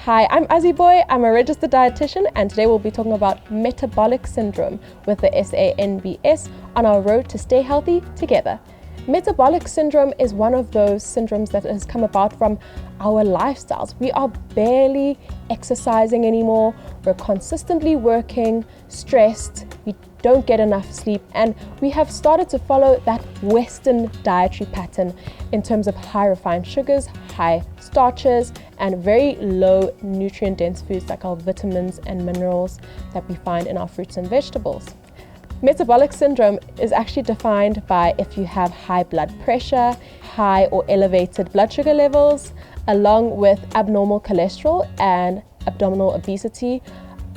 Hi, I'm Azzy Boy. I'm a registered dietitian, and today we'll be talking about metabolic syndrome with the SANBS on our road to stay healthy together. Metabolic syndrome is one of those syndromes that has come about from our lifestyles. We are barely exercising anymore. We're consistently working, stressed, we don't get enough sleep, and we have started to follow that Western dietary pattern in terms of high refined sugars, high starches, and very low nutrient dense foods like our vitamins and minerals that we find in our fruits and vegetables. Metabolic syndrome is actually defined by if you have high blood pressure, high or elevated blood sugar levels, along with abnormal cholesterol and abdominal obesity,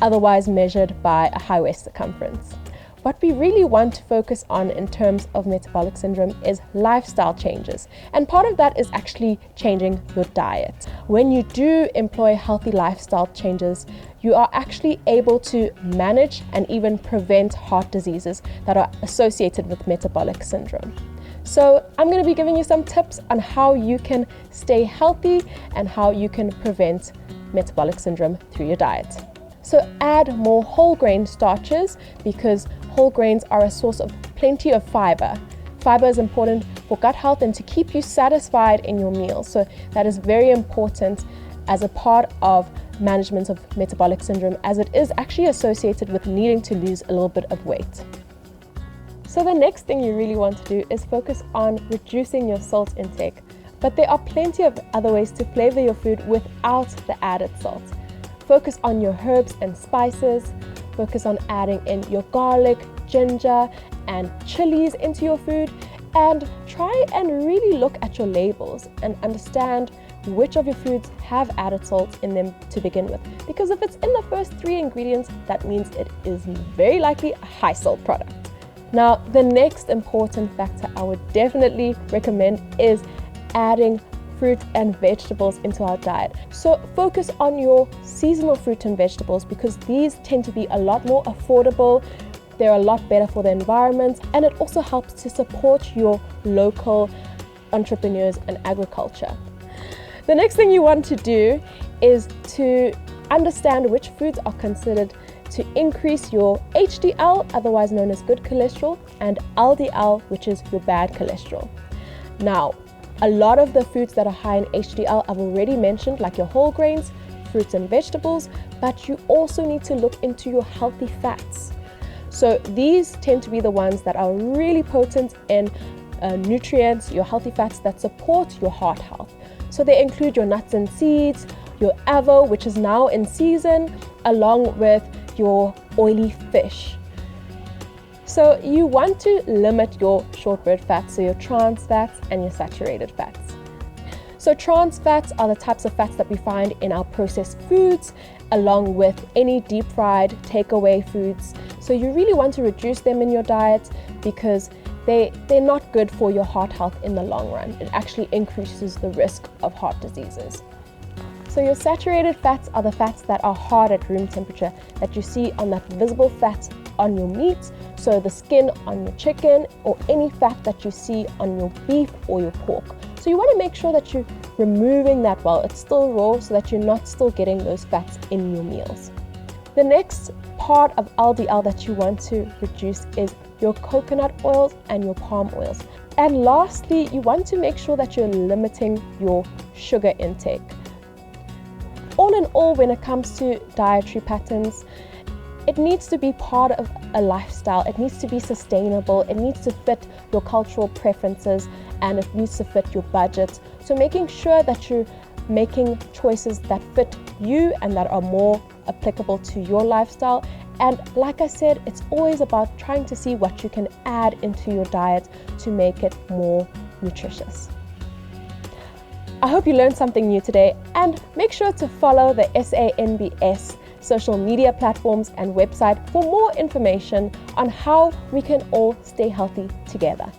otherwise measured by a high waist circumference. What we really want to focus on in terms of metabolic syndrome is lifestyle changes. And part of that is actually changing your diet. When you do employ healthy lifestyle changes, you are actually able to manage and even prevent heart diseases that are associated with metabolic syndrome. So I'm going to be giving you some tips on how you can stay healthy and how you can prevent metabolic syndrome through your diet. So add more whole grain starches because whole grains are a source of plenty of fiber. Fiber is important for gut health and to keep you satisfied in your meals. So that is very important as a part of management of metabolic syndrome, as it is actually associated with needing to lose a little bit of weight. So the next thing you really want to do is focus on reducing your salt intake. But there are plenty of other ways to flavor your food without the added salt. Focus on your herbs and spices. Focus on adding in your garlic, ginger, and chilies into your food. And try and really look at your labels and understand which of your foods have added salt in them to begin with. Because if it's in the first 3 ingredients, that means it is very likely a high salt product. Now, the next important factor I would definitely recommend is adding fruit and vegetables into our diet. So focus on your seasonal fruit and vegetables because these tend to be a lot more affordable, they're a lot better for the environment, and it also helps to support your local entrepreneurs and agriculture. The next thing you want to do is to understand which foods are considered to increase your HDL, otherwise known as good cholesterol, and LDL, which is your bad cholesterol. Now, a lot of the foods that are high in HDL I've already mentioned, like your whole grains, fruits and vegetables, but you also need to look into your healthy fats. So these tend to be the ones that are really potent in nutrients, your healthy fats that support your heart health. So they include your nuts and seeds, your avo, which is now in season, along with your oily fish. So you want to limit your shortbread fats, so your trans fats and your saturated fats. So trans fats are the types of fats that we find in our processed foods, along with any deep fried takeaway foods. So you really want to reduce them in your diet because they're not good for your heart health in the long run. It actually increases the risk of heart diseases. So your saturated fats are the fats that are hard at room temperature that you see on that visible fat on your meat, so the skin on your chicken or any fat that you see on your beef or your pork. So you want to make sure that you're removing that while it's still raw so that you're not still getting those fats in your meals. The next part of LDL that you want to reduce is your coconut oils and your palm oils. And lastly, you want to make sure that you're limiting your sugar intake. All in all, when it comes to dietary patterns, it needs to be part of a lifestyle. It needs to be sustainable. It needs to fit your cultural preferences and it needs to fit your budget. So making sure that you're making choices that fit you and that are more applicable to your lifestyle. And like I said, it's always about trying to see what you can add into your diet to make it more nutritious. I hope you learned something new today, and make sure to follow the SANBS social media platforms and website for more information on how we can all stay healthy together.